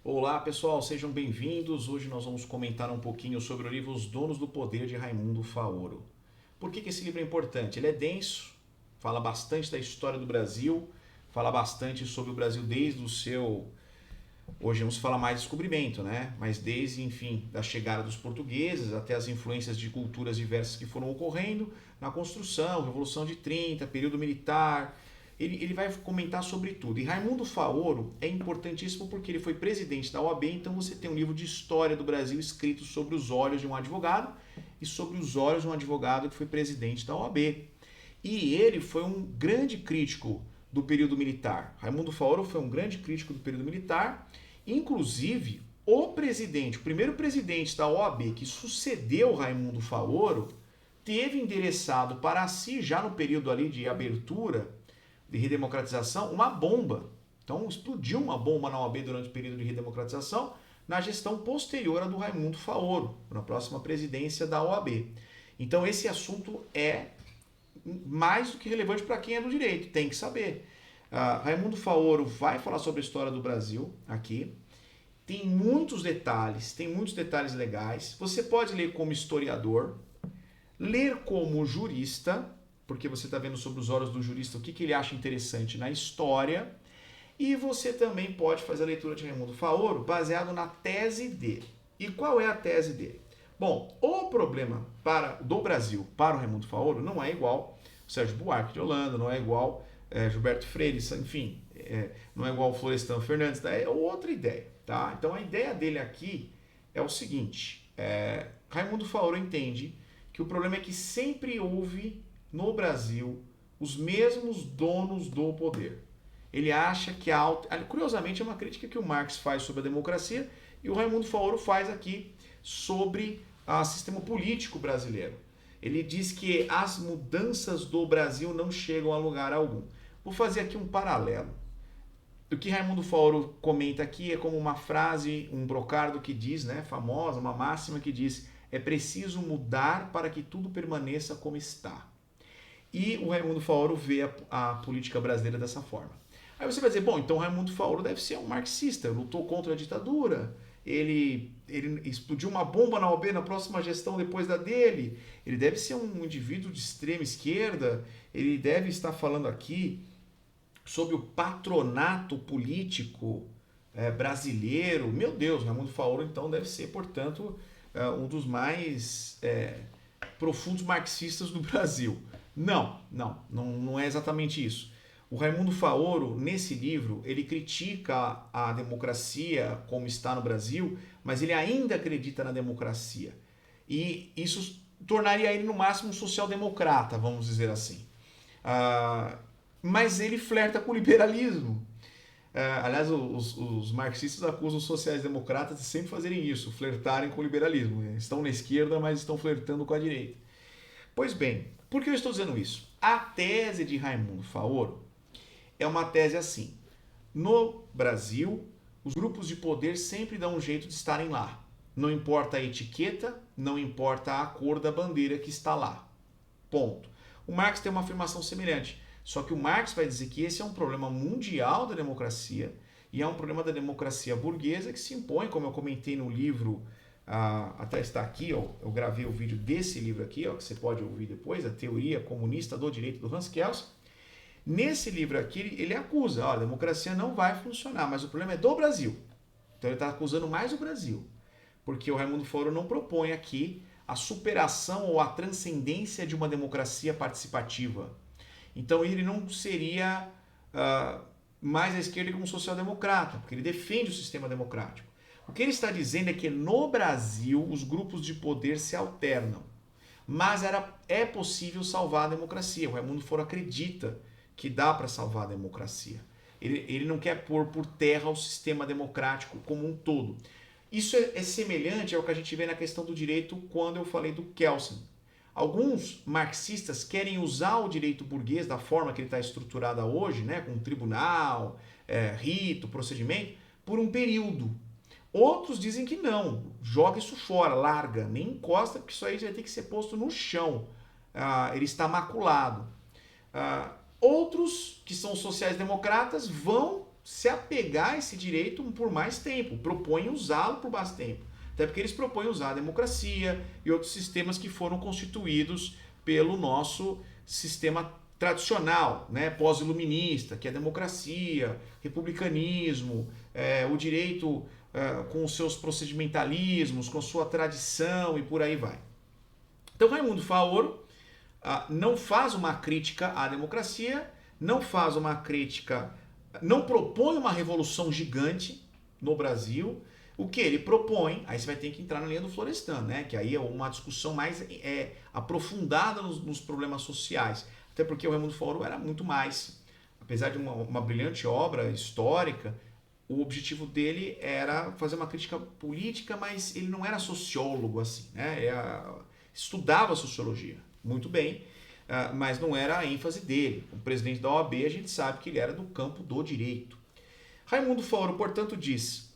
Olá pessoal, sejam bem-vindos. Hoje nós vamos comentar um pouquinho sobre o livro Os Donos do Poder de Raimundo Faoro. Por que esse livro é importante? Ele é denso, fala bastante da história do Brasil, fala bastante sobre o Brasil desde o seu. Hoje vamos falar mais de descobrimento, né? Mas desde, enfim, da chegada dos portugueses até as influências de culturas diversas que foram ocorrendo na construção, Revolução de 30, período militar. Ele vai comentar sobre tudo. E Raimundo Faoro é importantíssimo porque ele foi presidente da OAB, então você tem um livro de história do Brasil escrito sobre os olhos de um advogado e sobre os olhos de um advogado que foi presidente da OAB. E ele foi um grande crítico do período militar. Raimundo Faoro foi um grande crítico do período militar. Inclusive, o primeiro presidente da OAB que sucedeu Raimundo Faoro, teve endereçado para si, já no período ali de abertura, de redemocratização, uma bomba. Então explodiu uma bomba na OAB durante o período de redemocratização, na gestão posterior à do Raimundo Faoro, na próxima presidência da OAB. Então esse assunto é mais do que relevante para quem é do direito, tem que saber. Raimundo Faoro vai falar sobre a história do Brasil aqui. Tem muitos detalhes legais. Você pode ler como historiador, ler como jurista, porque você está vendo sobre os olhos do jurista o que ele acha interessante na história, e você também pode fazer a leitura de Raimundo Faoro baseado na tese dele. E qual é a tese dele? Bom, o problema do Brasil para o Raimundo Faoro não é igual o Sérgio Buarque de Holanda, não é igual Gilberto Freire, enfim, não é igual o Florestan Fernandes, é outra ideia. Tá? Então a ideia dele aqui é o seguinte, Raimundo Faoro entende que o problema é que sempre houve no Brasil os mesmos donos do poder. Ele acha que curiosamente é uma crítica que o Marx faz sobre a democracia e o Raimundo Faoro faz aqui sobre o sistema político brasileiro. Ele diz que as mudanças do Brasil não chegam a lugar algum. Vou fazer aqui um paralelo. O que Raimundo Faoro comenta aqui é como uma frase, um brocardo que diz, né, famosa, uma máxima que diz: é preciso mudar para que tudo permaneça como está. E o Raimundo Faoro vê a política brasileira dessa forma. Aí você vai dizer, bom, então o Raimundo Faoro deve ser um marxista, lutou contra a ditadura, ele explodiu uma bomba na OAB na próxima gestão depois da dele, ele deve ser um indivíduo de extrema esquerda, ele deve estar falando aqui sobre o patronato político brasileiro. Meu Deus, Raimundo Faoro então deve ser, portanto, um dos mais profundos marxistas do Brasil. Não é exatamente isso. O Raimundo Faoro, nesse livro, ele critica a democracia como está no Brasil, mas ele ainda acredita na democracia. E isso tornaria ele, no máximo, um social-democrata, vamos dizer assim. Mas ele flerta com o liberalismo. Aliás, os marxistas acusam os sociais-democratas de sempre fazerem isso, flertarem com o liberalismo. Estão na esquerda, mas estão flertando com a direita. Pois bem, por que eu estou dizendo isso? A tese de Raimundo Faoro é uma tese assim. No Brasil, os grupos de poder sempre dão um jeito de estarem lá. Não importa a etiqueta, não importa a cor da bandeira que está lá. Ponto. O Marx tem uma afirmação semelhante. Só que o Marx vai dizer que esse é um problema mundial da democracia e é um problema da democracia burguesa que se impõe, como eu comentei no livro, até está aqui, ó, eu gravei o vídeo desse livro aqui, ó, que você pode ouvir depois, A Teoria Comunista do Direito do Hans Kelsen. Nesse livro aqui, ele acusa, ó, a democracia não vai funcionar, mas o problema é do Brasil. Então ele está acusando mais o Brasil, porque o Raimundo Faoro não propõe aqui a superação ou a transcendência de uma democracia participativa. Então ele não seria mais à esquerda como social-democrata, porque ele defende o sistema democrático. O que ele está dizendo é que no Brasil os grupos de poder se alternam, mas é possível salvar a democracia. O Raimundo Faoro acredita que dá para salvar a democracia. Ele não quer pôr por terra o sistema democrático como um todo. Isso é semelhante ao que a gente vê na questão do direito quando eu falei do Kelsen. Alguns marxistas querem usar o direito burguês da forma que ele está estruturado hoje, né, com tribunal, rito, procedimento, por um período. Outros dizem que não, joga isso fora, larga, nem encosta, porque isso aí vai ter que ser posto no chão. Ele está maculado. Outros, que são sociais-democratas, vão se apegar a esse direito por mais tempo, propõem usá-lo por mais tempo. Até porque eles propõem usar a democracia e outros sistemas que foram constituídos pelo nosso sistema tradicional, né, pós-iluminista, que é a democracia, republicanismo, o direito com os seus procedimentalismos, com sua tradição e por aí vai. Então Raimundo Faoro não faz uma crítica à democracia, não faz uma crítica, não propõe uma revolução gigante no Brasil. O que ele propõe, aí você vai ter que entrar na linha do Florestan, né? Que aí é uma discussão mais aprofundada nos problemas sociais. Até porque o Raimundo Faoro era muito mais, apesar de uma brilhante obra histórica, o objetivo dele era fazer uma crítica política, mas ele não era sociólogo assim, né? Estudava sociologia, muito bem, mas não era a ênfase dele. O presidente da OAB, a gente sabe que ele era do campo do direito. Raimundo Faoro, portanto, diz: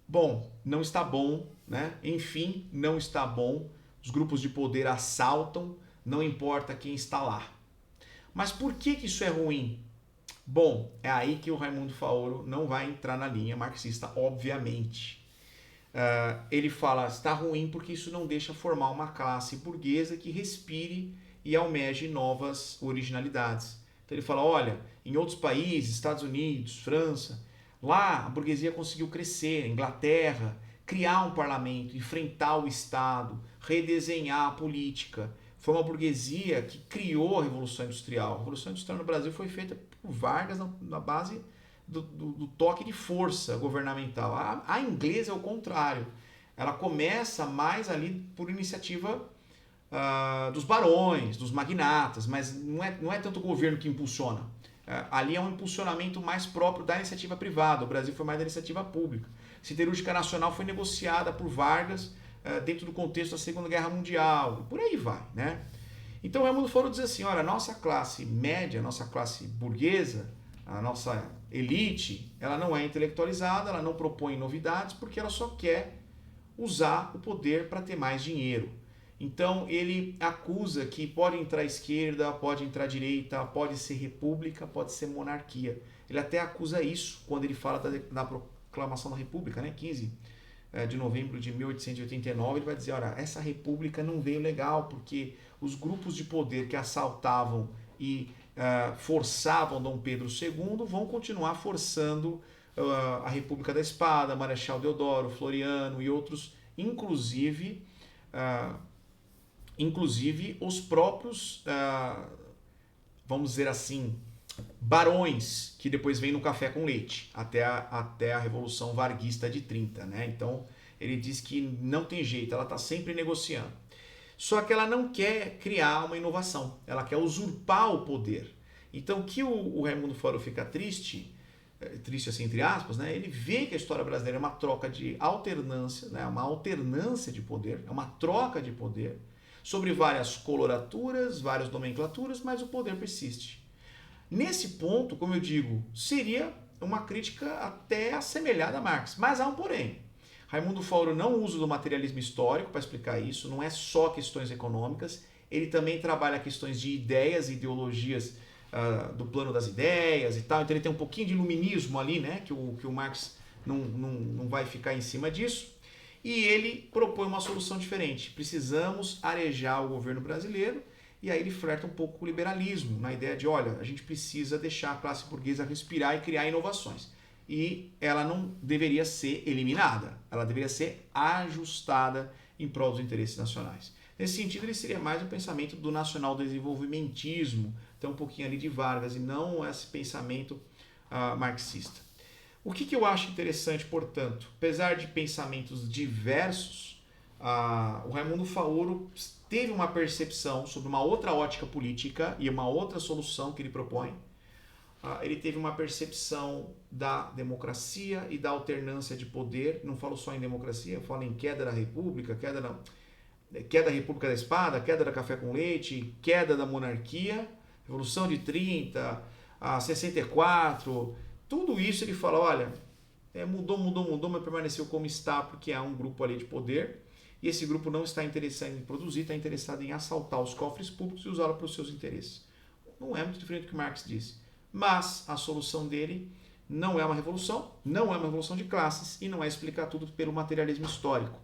bom, não está bom, né? Enfim, não está bom. Os grupos de poder assaltam, não importa quem está lá. Mas por que isso é ruim? Bom, é aí que o Raimundo Faoro não vai entrar na linha marxista, obviamente. Ele fala, está ruim porque isso não deixa formar uma classe burguesa que respire e almeje novas originalidades. Então ele fala, olha, em outros países, Estados Unidos, França, lá a burguesia conseguiu crescer, Inglaterra, criar um parlamento, enfrentar o Estado, redesenhar a política. Foi uma burguesia que criou a Revolução Industrial. A Revolução Industrial no Brasil foi feita por Vargas na base do toque de força governamental. A inglesa é o contrário. Ela começa mais ali por iniciativa dos barões, dos magnatas, mas não é tanto o governo que impulsiona. Ali é um impulsionamento mais próprio da iniciativa privada. O Brasil foi mais da iniciativa pública. A siderúrgica nacional foi negociada por Vargas dentro do contexto da Segunda Guerra Mundial, e por aí vai, né? Então o Raimundo Faoro diz assim, olha, a nossa classe média, a nossa classe burguesa, a nossa elite, ela não é intelectualizada, ela não propõe novidades, porque ela só quer usar o poder para ter mais dinheiro. Então ele acusa que pode entrar esquerda, pode entrar direita, pode ser república, pode ser monarquia. Ele até acusa isso quando ele fala da proclamação da república, né? 15 de novembro de 1889, ele vai dizer, olha, essa república não veio legal, porque os grupos de poder que assaltavam e forçavam Dom Pedro II vão continuar forçando a República da Espada, Marechal Deodoro, Floriano e outros, inclusive os próprios, vamos dizer assim, barões, que depois vem no café com leite, até a Revolução Varguista de 30, né? Então, ele diz que não tem jeito, ela está sempre negociando. Só que ela não quer criar uma inovação, ela quer usurpar o poder. Então, que o Raimundo Faoro fica triste assim, entre aspas, né? Ele vê que a história brasileira é uma troca de alternância, né? Uma alternância de poder, é uma troca de poder, sobre várias coloraturas, várias nomenclaturas, mas o poder persiste. Nesse ponto, como eu digo, seria uma crítica até assemelhada a Marx. Mas há um porém. Raimundo Faoro não usa do materialismo histórico para explicar isso, não é só questões econômicas, ele também trabalha questões de ideias e ideologias do plano das ideias e tal, então ele tem um pouquinho de iluminismo ali, né, que o Marx não vai ficar em cima disso, e ele propõe uma solução diferente. Precisamos arejar o governo brasileiro. E aí ele flerta um pouco com o liberalismo, na ideia de, olha, a gente precisa deixar a classe burguesa respirar e criar inovações. E ela não deveria ser eliminada, ela deveria ser ajustada em prol dos interesses nacionais. Nesse sentido, ele seria mais um pensamento do nacional-desenvolvimentismo, então um pouquinho ali de Vargas, e não esse pensamento marxista. O que eu acho interessante, portanto, apesar de pensamentos diversos, o Raimundo Faoro teve uma percepção sobre uma outra ótica política e uma outra solução que ele propõe. Ele teve uma percepção da democracia e da alternância de poder. Não falo só em democracia, eu falo em queda da república, queda da República da Espada, queda da Café com Leite, queda da monarquia, Revolução de 30, 64, tudo isso ele fala, olha, mudou, mas permaneceu como está porque há um grupo ali de poder. E esse grupo não está interessado em produzir, está interessado em assaltar os cofres públicos e usá-los para os seus interesses. Não é muito diferente do que Marx disse. Mas a solução dele Não é uma revolução, não é uma revolução de classes e não é explicar tudo pelo materialismo histórico.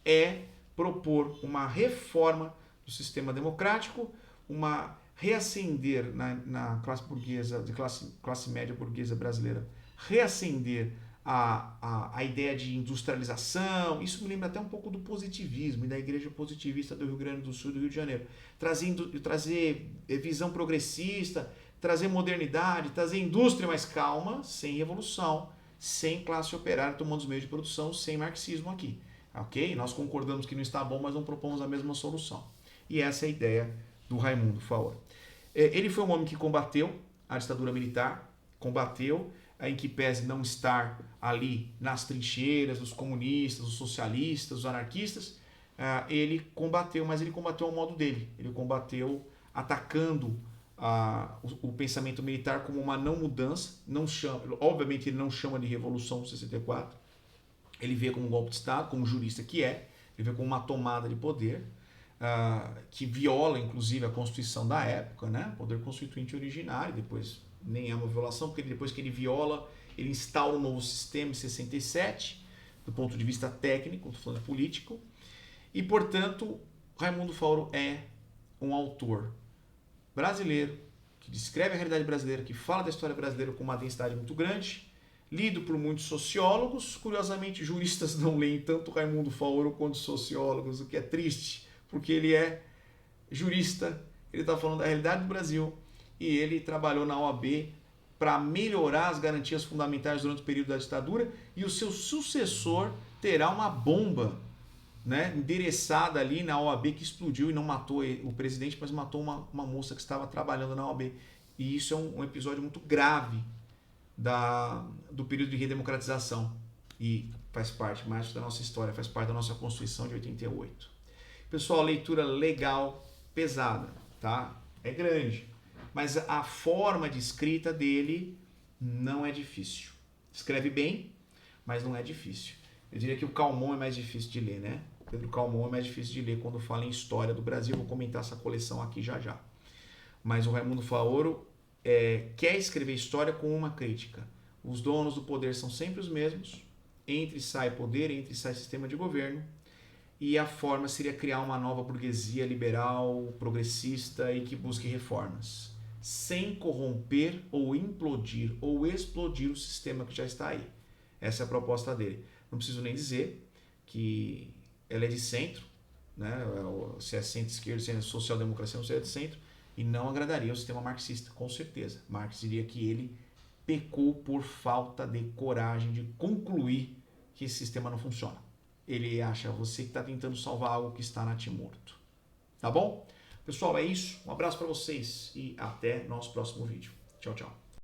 É propor uma reforma do sistema democrático, uma reacender na classe burguesa, de classe média burguesa brasileira, reacender a ideia de industrialização. Isso me lembra até um pouco do positivismo e da igreja positivista do Rio Grande do Sul e do Rio de Janeiro. Trazer visão progressista, trazer modernidade, trazer indústria mais calma, sem revolução, sem classe operária tomando os meios de produção, sem marxismo aqui. Ok? Nós concordamos que não está bom, mas não propomos a mesma solução. E essa é a ideia do Raimundo Faoro. Ele foi um homem que combateu a ditadura militar, combateu, em que pese não estar ali nas trincheiras dos comunistas, dos socialistas, dos anarquistas, ele combateu, mas ele combateu ao modo dele. Ele combateu atacando o pensamento militar como uma não mudança, obviamente ele não chama de Revolução de 64, ele vê como um golpe de Estado, como jurista que é, ele vê como uma tomada de poder, que viola inclusive a Constituição da época, né? Poder constituinte originário, depois nem é uma violação, porque depois que ele viola, ele instaura um novo sistema em 67, do ponto de vista técnico, estou falando político, e portanto Raimundo Faoro é um autor brasileiro, que descreve a realidade brasileira, que fala da história brasileira com uma densidade muito grande, lido por muitos sociólogos. Curiosamente, juristas não leem tanto Raimundo Faoro quanto sociólogos, o que é triste, porque ele é jurista, ele está falando da realidade do Brasil e ele trabalhou na OAB para melhorar as garantias fundamentais durante o período da ditadura, e o seu sucessor terá uma bomba, né, endereçada ali na OAB, que explodiu e não matou o presidente, mas matou uma moça que estava trabalhando na OAB. E isso é um episódio muito grave do período de redemocratização e faz parte mais da nossa história, faz parte da nossa Constituição de 88. Pessoal, leitura legal, pesada, tá? É grande, mas a forma de escrita dele não é difícil. Escreve bem, mas não é difícil. Eu diria que o Calmon é mais difícil de ler, né? Pedro Calmon é mais difícil de ler quando fala em história do Brasil. Vou comentar essa coleção aqui já já. Mas o Raimundo Faoro quer escrever história com uma crítica. Os donos do poder são sempre os mesmos. Entre e sai poder, entre e sai sistema de governo. E a forma seria criar uma nova burguesia liberal, progressista e que busque reformas, sem corromper ou implodir ou explodir o sistema que já está aí. Essa é a proposta dele. Não preciso nem dizer que ela é de centro, né? Se é centro-esquerda, se é social-democracia, não seria de centro, e não agradaria ao sistema marxista, com certeza. Marx diria que ele pecou por falta de coragem de concluir que esse sistema não funciona. Ele acha você que está tentando salvar algo que está natimorto. Tá bom? Pessoal, é isso. Um abraço para vocês e até nosso próximo vídeo. Tchau, tchau.